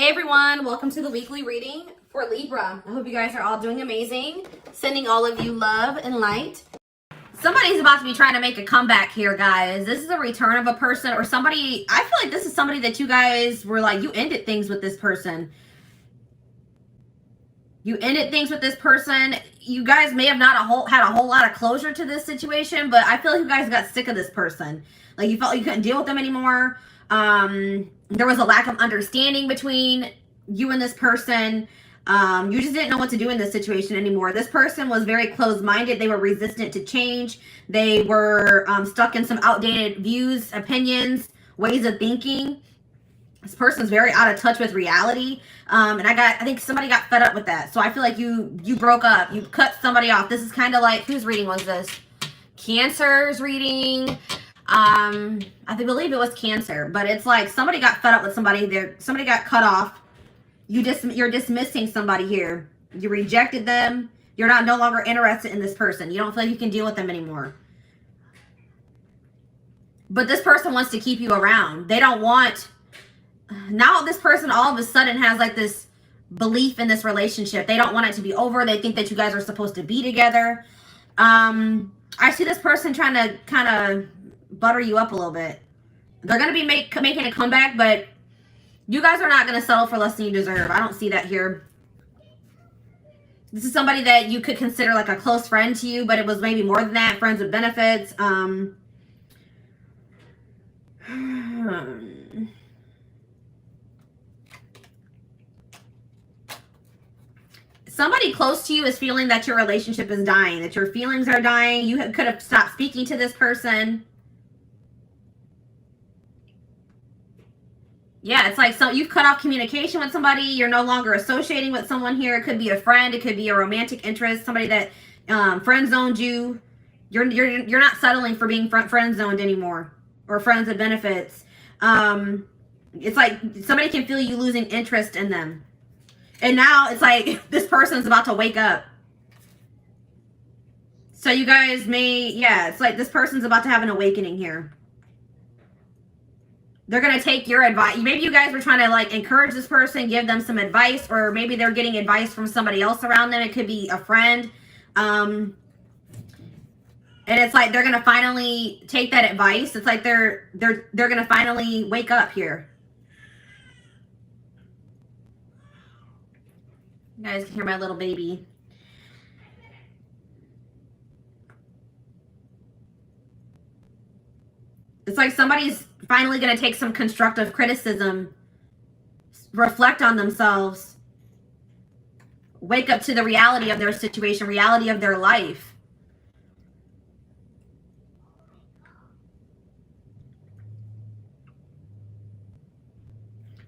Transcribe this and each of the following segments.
Hey everyone, welcome to the weekly reading for Libra. I hope you guys are all doing amazing. Sending all of you love and light. Somebody's about to be trying to make a comeback here, guys. This is a return of a person or somebody. I feel like this is somebody that you guys were like, you ended things with this person. You ended things with this person. You guys may have not had a whole lot of closure to this situation, but I feel like you guys got sick of this person. Like you felt like you couldn't deal with them anymore. There was a lack of understanding between you and this person. You just didn't know what to do in this situation anymore. This person was very closed-minded. They were resistant to change. They were stuck in some outdated views, opinions, ways of thinking. This person's very out of touch with reality. And I think somebody got fed up with that. So I feel like you broke up. You cut somebody off. This is kind of like, whose reading was this? Cancer's reading. I believe it was Cancer, but it's like somebody got fed up with somebody there. Somebody got cut off. You're dismissing somebody here. You rejected them. You're no longer interested in this person. You don't feel like you can deal with them anymore. But this person wants to keep you around. They don't want, now this person all of a sudden has like this belief in this relationship. They don't want it to be over. They think that you guys are supposed to be together. I see this person trying to kind of butter you up a little bit. They're going to be making a comeback, but you guys are not going to settle for less than you deserve. I don't see that here. This is somebody that you could consider like a close friend to you, but it was maybe more than that. Friends with benefits. Somebody close to you is feeling that your relationship is dying, that your feelings are dying. You could have stopped speaking to this person. Yeah, it's like you've cut off communication with somebody. You're no longer associating with someone here. It could be a friend. It could be a romantic interest. Somebody that friend zoned you. You're not settling for being friend zoned anymore, or friends with benefits. It's like somebody can feel you losing interest in them, and now it's like this person's about to wake up. So you guys may, yeah, it's like this person's about to have an awakening here. They're going to take your advice. Maybe you guys were trying to like encourage this person, give them some advice, or maybe they're getting advice from somebody else around them. It could be a friend. And it's like they're going to finally take that advice. It's like they're going to finally wake up here. You guys can hear my little baby. It's like somebody's finally going to take some constructive criticism, reflect on themselves, wake up to the reality of their situation, reality of their life.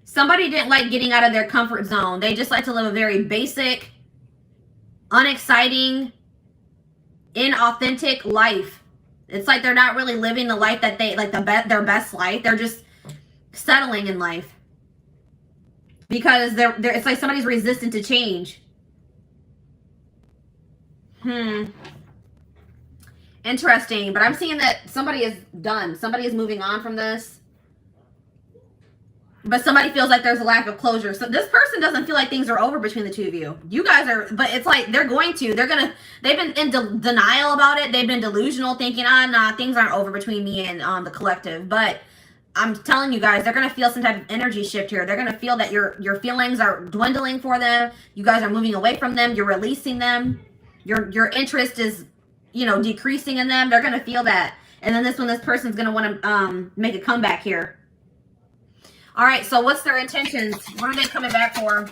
Somebody didn't like getting out of their comfort zone. They just like to live a very basic, unexciting, inauthentic life. It's like they're not really living the life that they, like their best life. They're just settling in life. Because it's like somebody's resistant to change. Interesting. But I'm seeing that somebody is done. Somebody is moving on from this. But somebody feels like there's a lack of closure. So this person doesn't feel like things are over between the two of you. You guys are, but it's like they've been in denial about it. They've been delusional, thinking, nah, things aren't over between me and the collective. But I'm telling you guys, they're going to feel some type of energy shift here. They're going to feel that your feelings are dwindling for them. You guys are moving away from them. You're releasing them. Your interest is, decreasing in them. They're going to feel that. And then this person's going to want to make a comeback here. All right, so what's their intentions? What are they coming back for?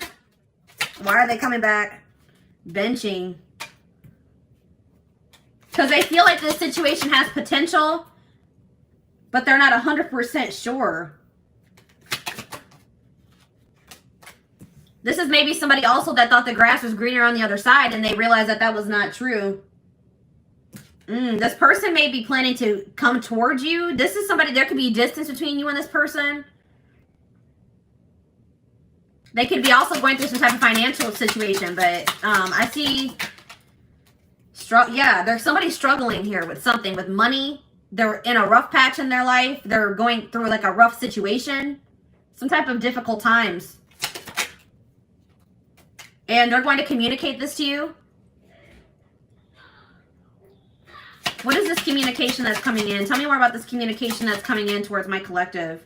Why are they coming back? Benching. Because they feel like this situation has potential, but they're not 100% sure. This is maybe somebody also that thought the grass was greener on the other side, and they realized that that was not true. This person may be planning to come towards you. This is somebody, there could be distance between you and this person. They could be also going through some type of financial situation, but I see, there's somebody struggling here with something, with money. They're in a rough patch in their life. They're going through like a rough situation, some type of difficult times. And they're going to communicate this to you. What is this communication that's coming in? Tell me more about this communication that's coming in towards my collective.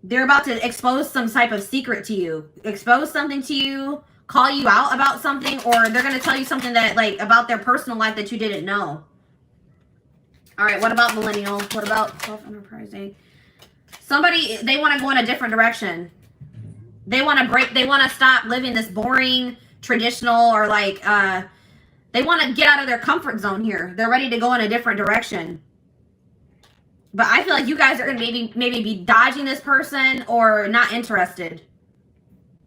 They're about to expose some type of secret to you. Expose something to you. Call you out about something. Or they're going to tell you something that, like, about their personal life that you didn't know. All right, what about millennial? What about self-enterprising? Somebody, they want to go in a different direction. They want to stop living this boring, traditional, or like, they want to get out of their comfort zone here. They're ready to go in a different direction. But I feel like you guys are going to maybe be dodging this person or not interested.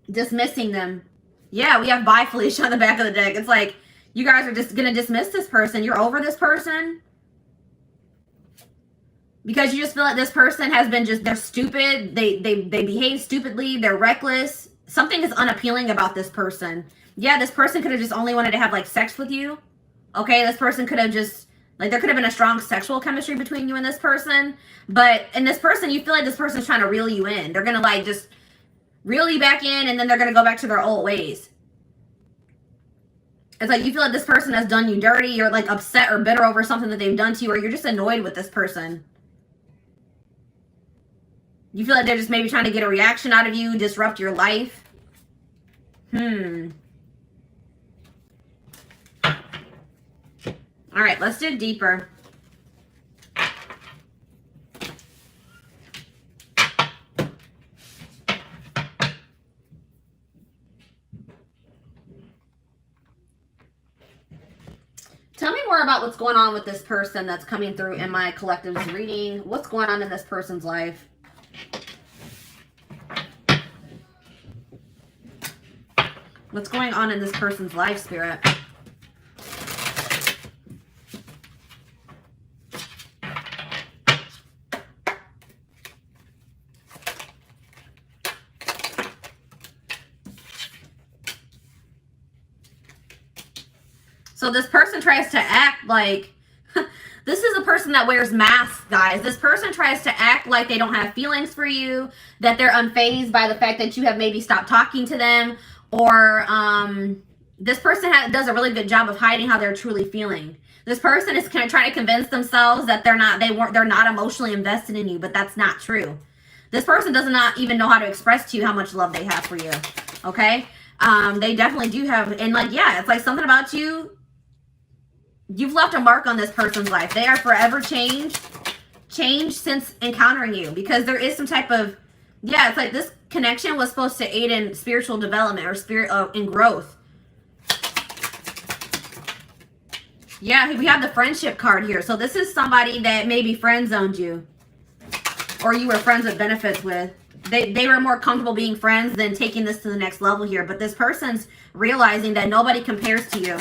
Dismissing them. Yeah, we have bye Felicia on the back of the deck. It's like, you guys are just going to dismiss this person. You're over this person. Because you just feel like this person has been they're stupid. They behave stupidly. They're reckless. Something is unappealing about this person. Yeah, this person could have just only wanted to have, like, sex with you. Okay, this person could have just, like, there could have been a strong sexual chemistry between you and this person. But in this person, you feel like this person's trying to reel you in. They're going to, like, just reel you back in, and then they're going to go back to their old ways. It's like you feel like this person has done you dirty. You're, like, upset or bitter over something that they've done to you, or you're just annoyed with this person. You feel like they're just maybe trying to get a reaction out of you, disrupt your life. All right, let's dig deeper. Tell me more about what's going on with this person that's coming through in my collective's reading. What's going on in this person's life? What's going on in this person's life, Spirit? So this person tries to act like... This is a person that wears masks, guys. This person tries to act like they don't have feelings for you, that they're unfazed by the fact that you have maybe stopped talking to them, or this person does a really good job of hiding how they're truly feeling. This person is trying to convince themselves that they're not emotionally invested in you, but that's not true. This person does not even know how to express to you how much love they have for you. Okay? They definitely do have, and like, yeah, it's like something about you. You've left a mark on this person's life. They are forever changed since encountering you, because there is some type of, yeah, it's like this connection was supposed to aid in spiritual development or in growth. Yeah, we have the friendship card here. So this is somebody that maybe friend zoned you, or you were friends with benefits with. They were more comfortable being friends than taking this to the next level here. But this person's realizing that nobody compares to you.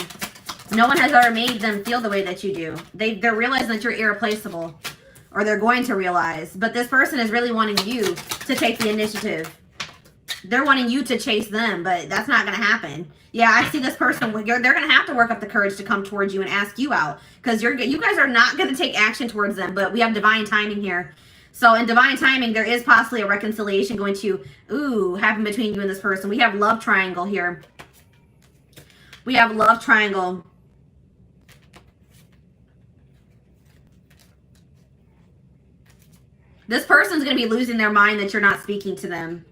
No one has ever made them feel the way that you do. They're realizing that you're irreplaceable, or they're going to realize. But this person is really wanting you to take the initiative. They're wanting you to chase them, but that's not going to happen. Yeah, I see this person. They're going to have to work up the courage to come towards you and ask you out, because you guys are not going to take action towards them. But we have divine timing here. So in divine timing, there is possibly a reconciliation going to happen between you and this person. We have love triangle here. We have love triangle. This person's going to be losing their mind that you're not speaking to them.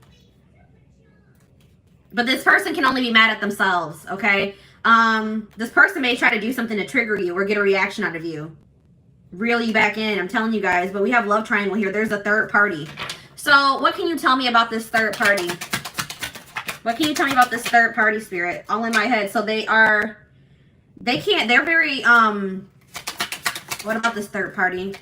But this person can only be mad at themselves, okay? This person may try to do something to trigger you or get a reaction out of you. Reel you back in, I'm telling you guys. But we have love triangle here. There's a third party. So what can you tell me about this third party? What can you tell me about this third party, Spirit? All in my head. So they're very, what about this third party?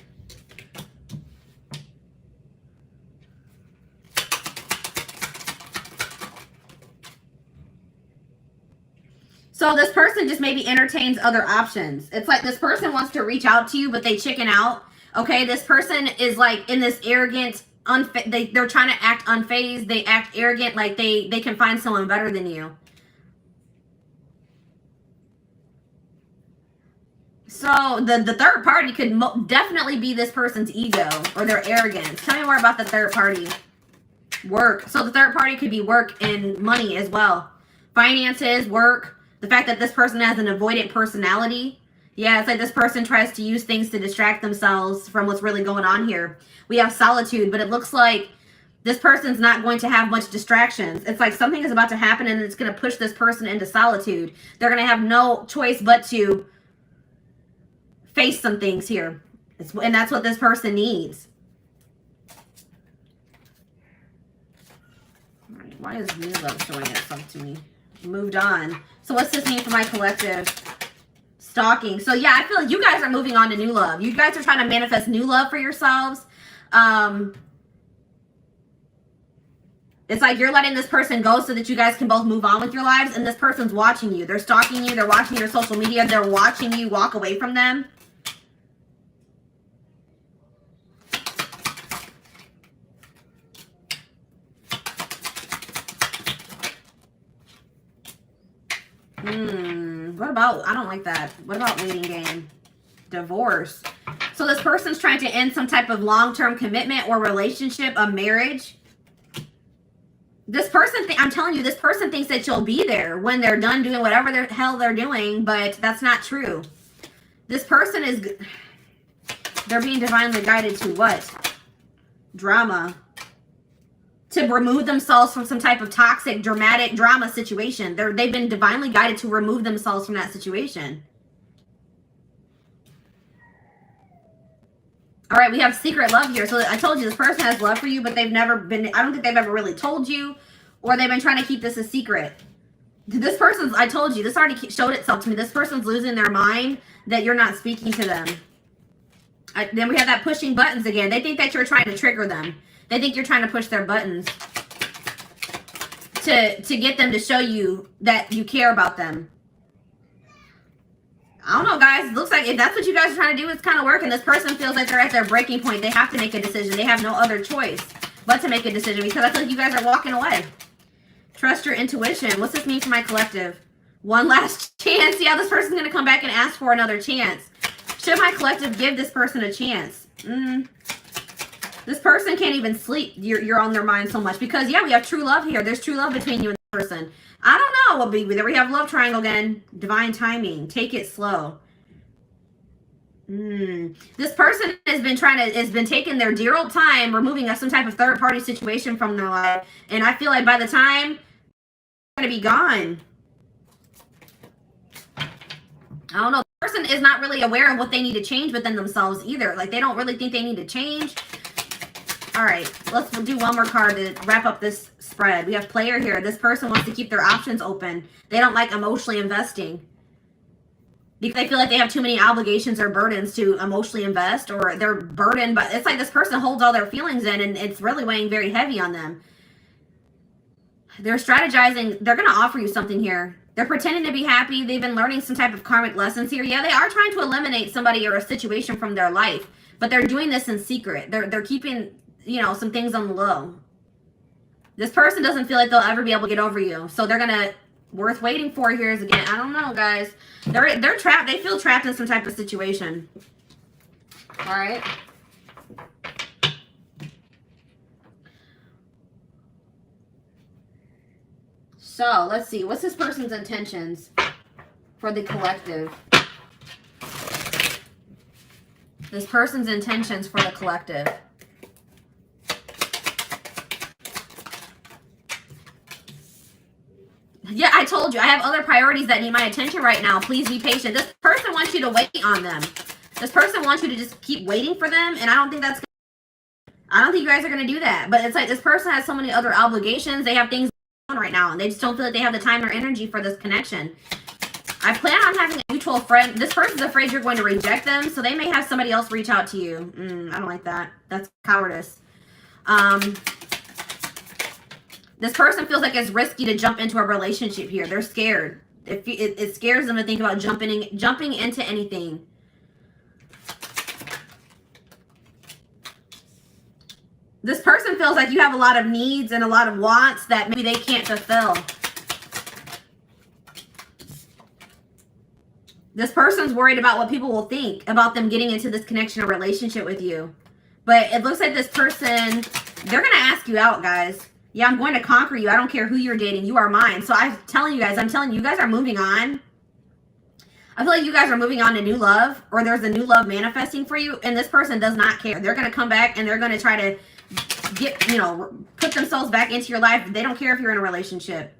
So this person just maybe entertains other options. It's like this person wants to reach out to you, but they chicken out. Okay, this person is like in this arrogant, they're trying to act unfazed. They act arrogant, like they can find someone better than you. So the third party could definitely be this person's ego or their arrogance. Tell me more about the third party. Work. So the third party could be work and money as well. finances, work, the fact that this person has an avoidant personality. Yeah, it's like this person tries to use things to distract themselves from what's really going on here. We have solitude, but it looks like this person's not going to have much distractions. It's like something is about to happen and it's going to push this person into solitude. They're going to have no choice but to face some things here. And that's what this person needs. All right, why is new love showing itself to me? Moved on. So what's this mean for my collective? Stalking. So yeah, I feel like you guys are moving on to new love. You guys are trying to manifest new love for yourselves. It's like you're letting this person go so that you guys can both move on with your lives, and this person's watching you. They're stalking you. They're watching your social media. They're watching you walk away from them. What about, I don't like that. What about waiting game? Divorce. So this person's trying to end some type of long-term commitment or relationship, a marriage. This person, I'm telling you, this person thinks that you'll be there when they're done doing whatever the hell they're doing, but that's not true. This person is, they're being divinely guided to what? Drama. To remove themselves from some type of toxic, dramatic drama situation. They've been divinely guided to remove themselves from that situation. All right, we have secret love here. So I told you this person has love for you, but they've never been, I don't think they've ever really told you, or they've been trying to keep this a secret. This person's, I told you, this already showed itself to me. This person's losing their mind that you're not speaking to them. Then we have that pushing buttons again. They think that you're trying to trigger them. They think you're trying to push their buttons to get them to show you that you care about them. I don't know, guys. It looks like if that's what you guys are trying to do, it's kind of working. This person feels like they're at their breaking point. They have to make a decision. They have no other choice but to make a decision because I feel like you guys are walking away. Trust your intuition. What's this mean for my collective? One last chance. Yeah, this person's going to come back and ask for another chance. Should my collective give this person a chance? This person can't even sleep. You're on their mind so much because, yeah, we have true love here. There's true love between you and the person. I don't know what there we have love triangle again. Divine timing. Take it slow. This person has been taking their dear old time removing some type of third party situation from their life. And I feel like by the time they're going to be gone. I don't know. The person is not really aware of what they need to change within themselves either. Like they don't really think they need to change. All right, let's do one more card to wrap up this spread. We have player here. This person wants to keep their options open. They don't like emotionally investing because they feel like they have too many obligations or burdens to emotionally invest, or they're burdened. But it's like this person holds all their feelings in and it's really weighing very heavy on them. They're strategizing. They're going to offer you something here. They're pretending to be happy. They've been learning some type of karmic lessons here. Yeah, they are trying to eliminate somebody or a situation from their life, but they're doing this in secret. They're keeping, you know, some things on the low. This person doesn't feel like they'll ever be able to get over you. So they're going to, worth waiting for here is again, I don't know, guys. They're trapped. They feel trapped in some type of situation. All right. So let's see. What's this person's intentions for the collective? This person's intentions for the collective. Yeah, I told you. I have other priorities that need my attention right now. Please be patient. This person wants you to wait on them. This person wants you to just keep waiting for them. And I don't think you guys are going to do that. But it's like this person has so many other obligations. They have things going on right now. And they just don't feel like they have the time or energy for this connection. I plan on having a mutual friend. This person's afraid you're going to reject them. So they may have somebody else reach out to you. I don't like that. That's cowardice. This person feels like it's risky to jump into a relationship here. They're scared. It scares them to think about jumping into anything. This person feels like you have a lot of needs and a lot of wants that maybe they can't fulfill. This person's worried about what people will think about them getting into this connection or relationship with you. But it looks like this person, they're going to ask you out, guys. Yeah, I'm going to conquer you. I don't care who you're dating. You are mine. So I'm telling you guys are moving on. I feel like you guys are moving on to new love, or there's a new love manifesting for you, and this person does not care. They're going to come back and they're going to try to get, you know, put themselves back into your life. They don't care if you're in a relationship.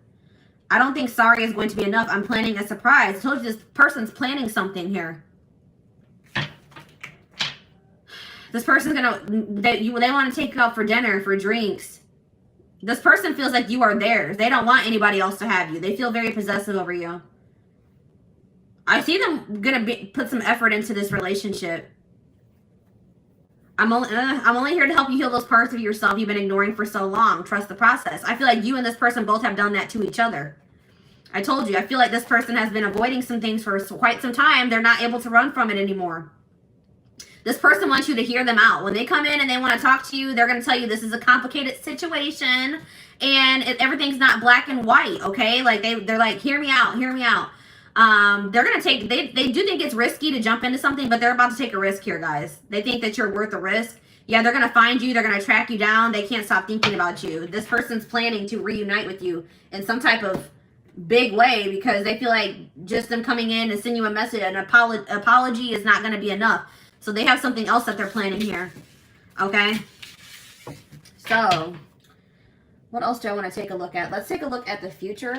I don't think sorry is going to be enough. I'm planning a surprise. I told you this person's planning something here. This person's they want to take you out for dinner, for drinks. This person feels like you are theirs. They don't want anybody else to have you. They feel very possessive over you. I see them put some effort into this relationship. I'm only here to help you heal those parts of yourself you've been ignoring for so long. Trust the process. I feel like you and this person both have done that to each other. I told you, I feel like this person has been avoiding some things for quite some time. They're not able to run from it anymore. This person wants you to hear them out. When they come in and they want to talk to you, they're going to tell you this is a complicated situation and everything's not black and white, okay? Like they're like, hear me out, hear me out. They're going to take, they do think it's risky to jump into something, but they're about to take a risk here, guys. They think that you're worth the risk. Yeah, they're going to find you. They're going to track you down. They can't stop thinking about you. This person's planning to reunite with you in some type of big way because they feel like just them coming in and sending you a message, an apology is not going to be enough. So they have something else that they're planning here. Okay? So, what else do I want to take a look at? Let's take a look at the future.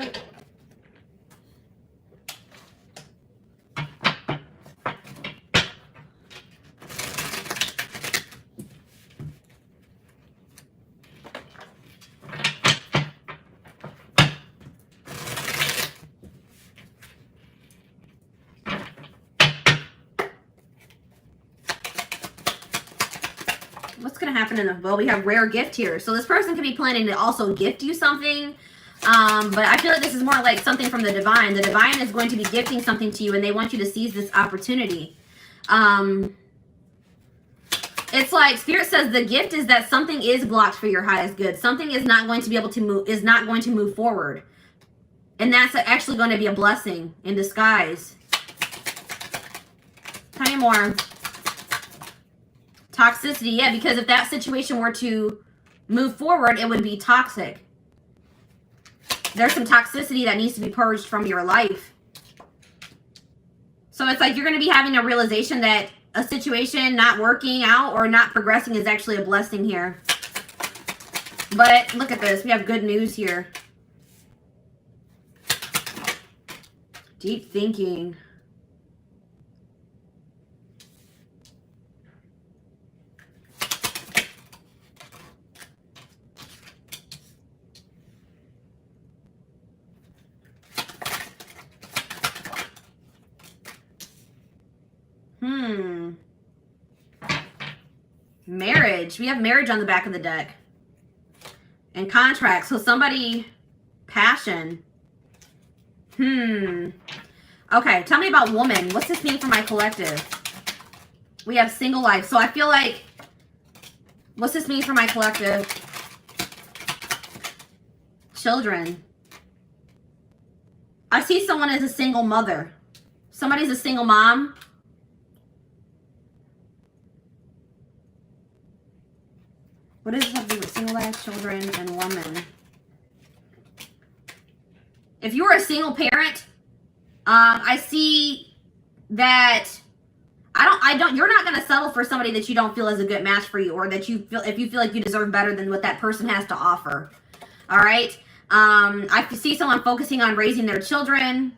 What's going to happen in the, well, we have rare gift here. So this person could be planning to also gift you something. But I feel like this is more like something from the divine. The divine is going to be gifting something to you and they want you to seize this opportunity. It's like Spirit says the gift is that something is blocked for your highest good. Something is not going to be able to move, is not going to move forward. And that's actually going to be a blessing in disguise. Tell me more. Toxicity, yeah, because if that situation were to move forward, it would be toxic. There's some toxicity that needs to be purged from your life. So it's like you're going to be having a realization that a situation not working out or not progressing is actually a blessing here. But look at this. We have good news here. Deep thinking. Marriage. We have marriage on the back of the deck. And contract. So somebody, passion. Okay, tell me about woman. What's this mean for my collective? We have single life. So I feel like, what's this mean for my collective? Children. I see someone as a single mother. Somebody's a single mom. What does this have to do with single life, children, and woman? If you're a single parent, I see that you're not going to settle for somebody that you don't feel is a good match for you, or that you feel, if you feel like you deserve better than what that person has to offer. All right. I see someone focusing on raising their children.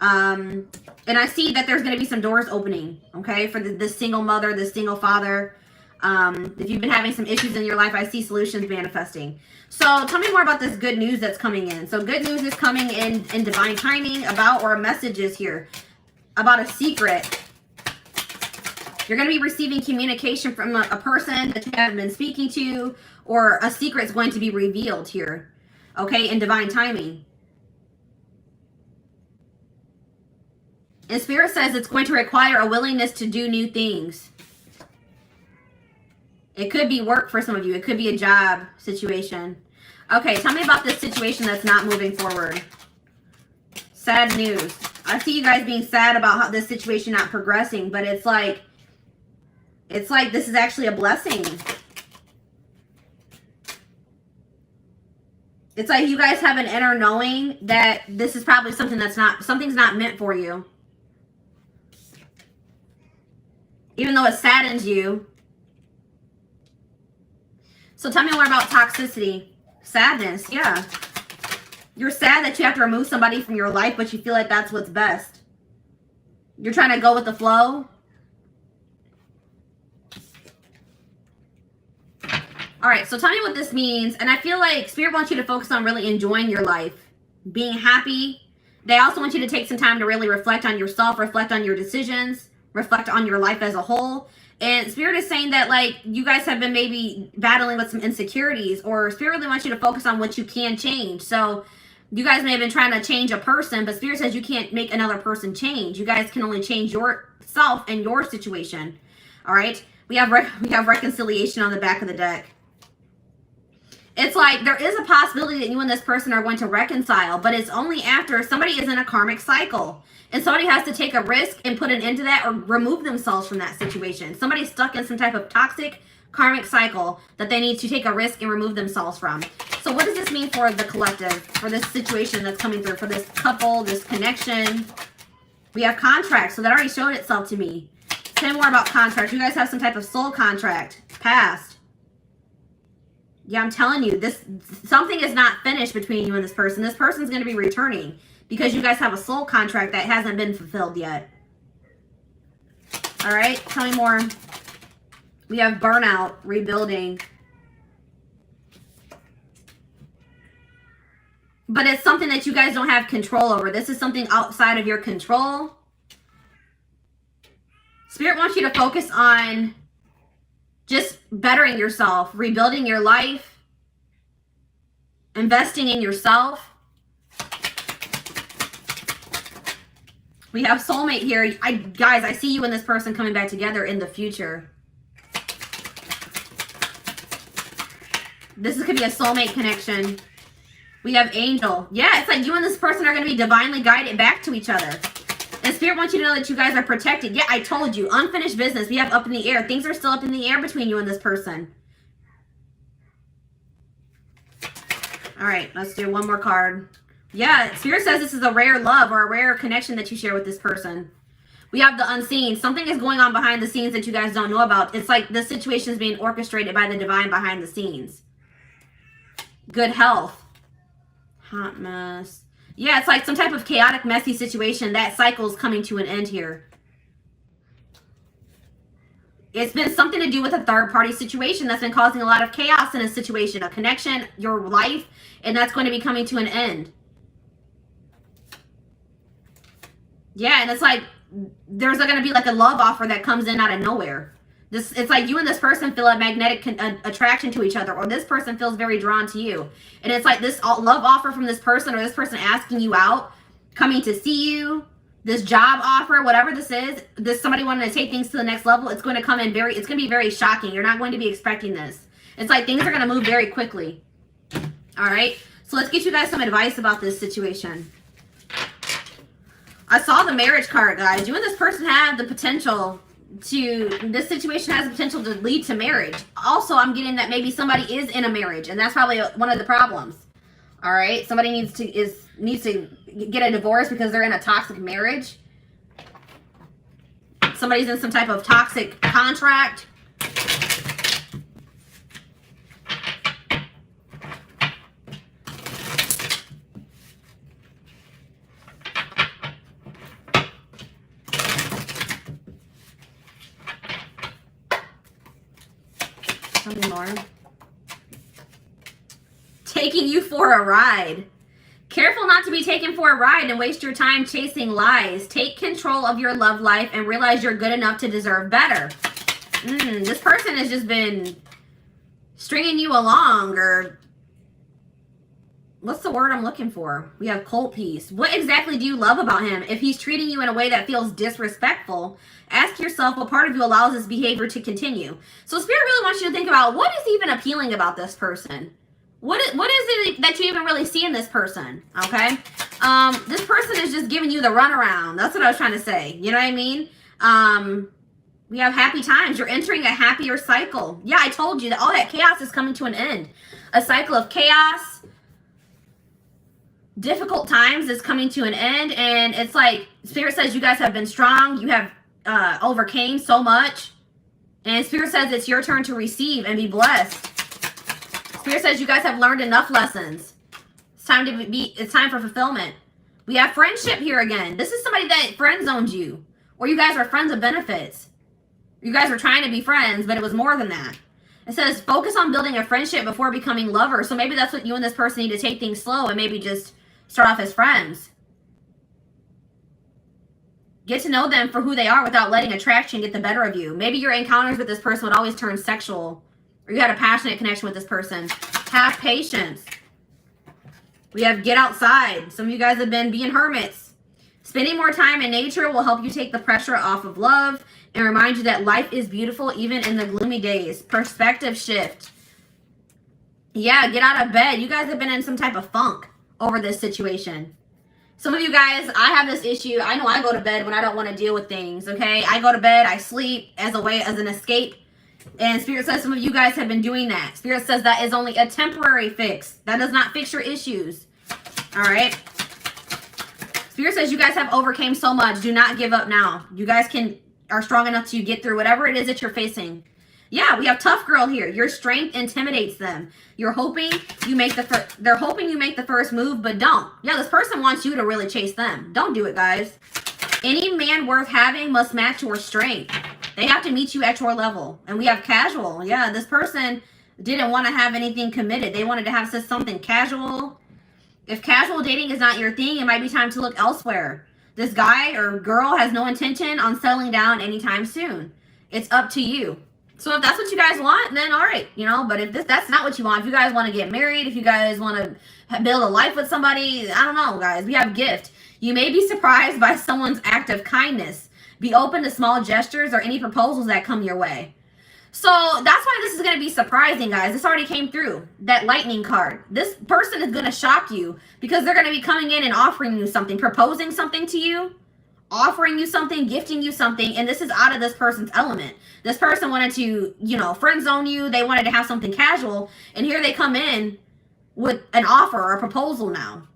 And I see that there's going to be some doors opening, okay, for the single mother, the single father. If you've been having some issues in your life, I see solutions manifesting. So tell me more about this good news that's coming in. So good news is coming in divine timing about, or a message is here about a secret. You're going to be receiving communication from a person that you haven't been speaking to, or a secret is going to be revealed here, okay, in divine timing. And Spirit says it's going to require a willingness to do new things. It could be work for some of you. It could be a job situation. Okay, tell me about this situation that's not moving forward. Sad news. I see you guys being sad about how this situation not progressing, but it's like this is actually a blessing. It's like you guys have an inner knowing that this is probably something something's not meant for you. Even though it saddens you. So tell me more about toxicity. Sadness, yeah. You're sad that you have to remove somebody from your life, but you feel like that's what's best. You're trying to go with the flow. All right, so tell me what this means. And I feel like Spirit wants you to focus on really enjoying your life, being happy. They also want you to take some time to really reflect on yourself, reflect on your decisions, reflect on your life as a whole. And Spirit is saying that, like, you guys have been maybe battling with some insecurities, or Spirit really wants you to focus on what you can change. So you guys may have been trying to change a person, but Spirit says you can't make another person change. You guys can only change yourself and your situation. All right? We have reconciliation on the back of the deck. It's like there is a possibility that you and this person are going to reconcile, but it's only after somebody is in a karmic cycle. And somebody has to take a risk and put an end to that or remove themselves from that situation. Somebody's stuck in some type of toxic karmic cycle that they need to take a risk and remove themselves from. So what does this mean for the collective, for this situation that's coming through, for this couple, this connection? We have contracts, so that already showed itself to me. Say more about contracts. You guys have some type of soul contract, past. Yeah, I'm telling you, something is not finished between you and this person. This person's going to be returning because you guys have a soul contract that hasn't been fulfilled yet. All right, tell me more. We have burnout, rebuilding. But it's something that you guys don't have control over. This is something outside of your control. Spirit wants you to focus on just bettering yourself, rebuilding your life, investing in yourself. We have soulmate here. Guys, I see you and this person coming back together in the future. This could be a soulmate connection. We have angel. Yeah, it's like you and this person are going to be divinely guided back to each other. And Spirit wants you to know that you guys are protected. Yeah, I told you. Unfinished business. We have up in the air. Things are still up in the air between you and this person. All right, let's do one more card. Yeah, Spirit says this is a rare love or a rare connection that you share with this person. We have the unseen. Something is going on behind the scenes that you guys don't know about. It's like this situation is being orchestrated by the divine behind the scenes. Good health. Hot mess. Yeah, it's like some type of chaotic, messy situation. That cycle is coming to an end here. It's been something to do with a third-party situation that's been causing a lot of chaos in a situation, a connection, your life, and that's going to be coming to an end. Yeah, and it's like there's going to be like a love offer that comes in out of nowhere. It's like you and this person feel a magnetic attraction to each other, or this person feels very drawn to you. And it's like this love offer from this person, or this person asking you out, coming to see you, this job offer, whatever this is, somebody wanting to take things to the next level. It's going to come in it's going to be very shocking. You're not going to be expecting this. It's like things are going to move very quickly. All right. So let's get you guys some advice about this situation. I saw the marriage card, guys. You and this person have the potential this situation has the potential to lead to marriage. Also, I'm getting that maybe somebody is in a marriage, and that's probably one of the problems. All right, somebody needs to get a divorce because they're in a toxic marriage. Somebody's in some type of toxic contract. Tell me more. Taking you for a ride. Careful not to be taken for a ride and waste your time chasing lies. Take control of your love life and realize you're good enough to deserve better. This person has just been stringing you along, or what's the word I'm looking for? We have cold peace. What exactly do you love about him? If he's treating you in a way that feels disrespectful, ask yourself what part of you allows this behavior to continue. So Spirit really wants you to think about what is even appealing about this person. What is it that you even really see in this person? Okay. This person is just giving you the runaround. That's what I was trying to say. You know what I mean? We have happy times. You're entering a happier cycle. Yeah, I told you that all that chaos is coming to an end. A cycle of chaos, difficult times is coming to an end, and it's like Spirit says you guys have been strong. You have overcame so much, and Spirit says it's your turn to receive and be blessed. Spirit says you guys have learned enough lessons. It's time to be. It's time for fulfillment. We have friendship here again. This is somebody that friend zoned you, or you guys are friends of benefits. You guys were trying to be friends, but it was more than that. It says focus on building a friendship before becoming lovers. So maybe that's what you and this person need to take things slow and maybe just start off as friends. Get to know them for who they are without letting attraction get the better of you. Maybe your encounters with this person would always turn sexual, or you had a passionate connection with this person. Have patience. We have get outside. Some of you guys have been being hermits. Spending more time in nature will help you take the pressure off of love and remind you that life is beautiful even in the gloomy days. Perspective shift. Yeah, get out of bed. You guys have been in some type of funk over this situation. Some of you guys, I have this issue. I know I go to bed when I don't want to deal with things, okay? I go to bed, I sleep as an escape. And Spirit says some of you guys have been doing that. Spirit says that is only a temporary fix. That does not fix your issues. All right? Spirit says you guys have overcame so much. Do not give up now. You guys are strong enough to get through whatever it is that you're facing. Yeah, we have tough girl here. Your strength intimidates them. You're hoping you make they're hoping you make the first move, but don't. Yeah, this person wants you to really chase them. Don't do it, guys. Any man worth having must match your strength. They have to meet you at your level. And we have casual. Yeah, this person didn't want to have anything committed. They wanted to have something casual. If casual dating is not your thing, it might be time to look elsewhere. This guy or girl has no intention on settling down anytime soon. It's up to you. So if that's what you guys want, then all right, you know. But if that's not what you want, if you guys want to get married, if you guys want to build a life with somebody, I don't know, guys. We have gift. You may be surprised by someone's act of kindness. Be open to small gestures or any proposals that come your way. So that's why this is going to be surprising, guys. This already came through. That lightning card. This person is going to shock you because they're going to be coming in and offering you something, proposing something to you, offering you something, gifting you something, and this is out of this person's element. This person wanted to, you know, friend zone you. They wanted to have something casual, and here they come in with an offer or a proposal now.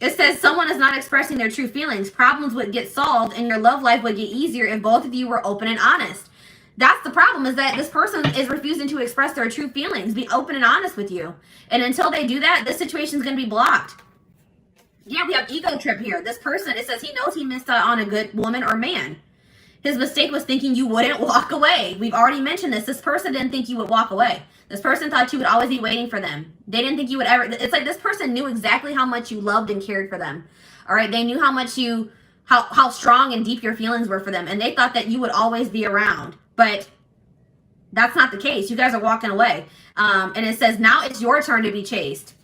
It says someone is not expressing their true feelings. Problems would get solved, and your love life would get easier if both of you were open and honest. That's the problem, is that this person is refusing to express their true feelings, be open and honest with you. And until they do that, this situation is going to be blocked. Yeah, we have ego trip here. This person, it says he knows he missed out on a good woman or man. His mistake was thinking you wouldn't walk away. We've already mentioned this. This person didn't think you would walk away. This person thought you would always be waiting for them. They didn't think you would ever. It's like this person knew exactly how much you loved and cared for them. All right, they knew how much how strong and deep your feelings were for them, and they thought that you would always be around. But that's not the case. You guys are walking away. And it says now it's your turn to be chased.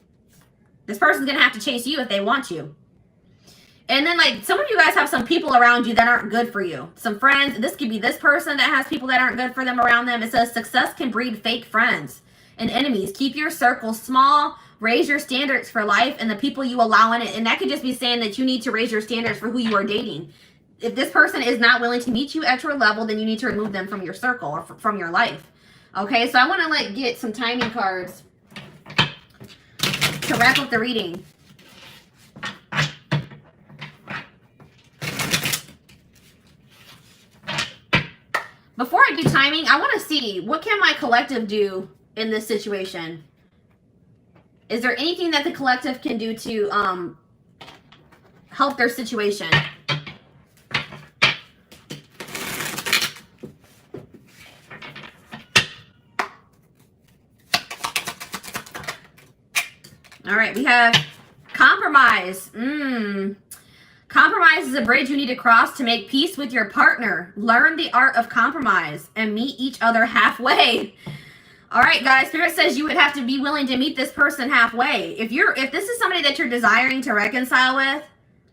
This person's going to have to chase you if they want you. And then, like, some of you guys have some people around you that aren't good for you. Some friends. This could be this person that has people that aren't good for them around them. It says success can breed fake friends and enemies. Keep your circle small. Raise your standards for life and the people you allow in it. And that could just be saying that you need to raise your standards for who you are dating. If this person is not willing to meet you at your level, then you need to remove them from your circle or from your life. Okay, so I want to, like, get some timing cards to wrap up the reading. Before I do timing, I want to see, what can my collective do in this situation? Is there anything that the collective can do to help their situation? All right, we have compromise. Compromise is a bridge you need to cross to make peace with your partner. Learn the art of compromise and meet each other halfway. All right, guys, Spirit says you would have to be willing to meet this person halfway. If this is somebody that you're desiring to reconcile with,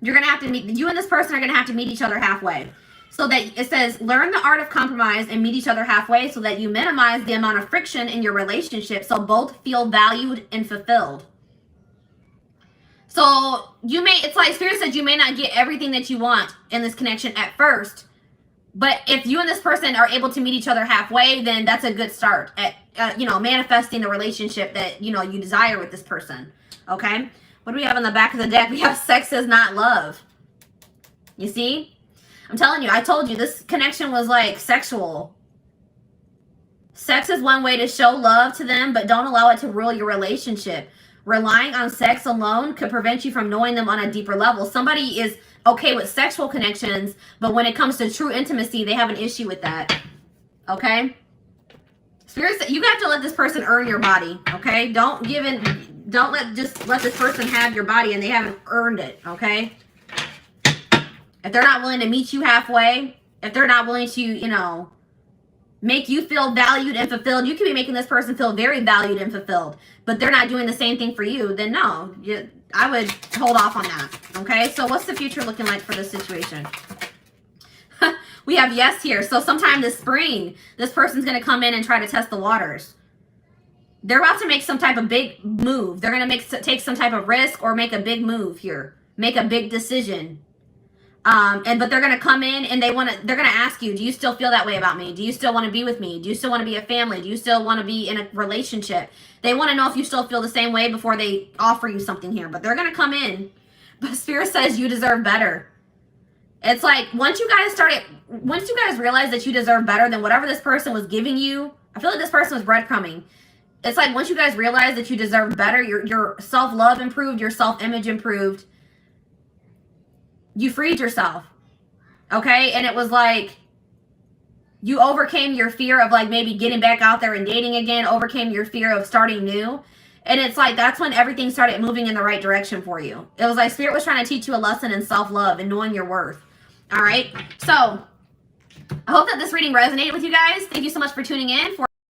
you're going to have to meet, you and this person are going to have to meet each other halfway. So that it says, learn the art of compromise and meet each other halfway so that you minimize the amount of friction in your relationship so both feel valued and fulfilled. So it's like Spirit said, you may not get everything that you want in this connection at first, but if you and this person are able to meet each other halfway, then that's a good start at, manifesting the relationship that, you desire with this person. Okay. What do we have on the back of the deck? We have sex is not love. You see? I'm telling you, I told you this connection was like sexual. Sex is one way to show love to them, but don't allow it to rule your relationship. Relying on sex alone could prevent you from knowing them on a deeper level. Somebody is okay with sexual connections, but when it comes to true intimacy, they have an issue with that. Okay? Spirit, you have to let this person earn your body. Okay? Don't let this person have your body and they haven't earned it. Okay? If they're not willing to meet you halfway, if they're not willing to, you know, make you feel valued and fulfilled, you could be making this person feel very valued and fulfilled, but they're not doing the same thing for you, then no, I would hold off on that. Okay, so what's the future looking like for this situation? We have yes here. So sometime this spring, this person's going to come in and try to test the waters. They're about to make some type of big move. They're going to take some type of risk or make a big move here, make a big decision. But they're gonna come in and they're gonna ask you, do you still feel that way about me? Do you still want to be with me? Do you still want to be a family? Do you still want to be in a relationship? They want to know if you still feel the same way before they offer you something here. But they're gonna come in. But Spirit says you deserve better. It's like once you guys realize that you deserve better than whatever this person was giving you. I feel like this person was breadcrumbing. It's like once you guys realize that you deserve better, your self-love improved, your self-image improved. You freed yourself, okay? And it was like you overcame your fear of like maybe getting back out there and dating again, overcame your fear of starting new. And it's like that's when everything started moving in the right direction for you. It was like Spirit was trying to teach you a lesson in self-love and knowing your worth, all right? So I hope that this reading resonated with you guys. Thank you so much for tuning in.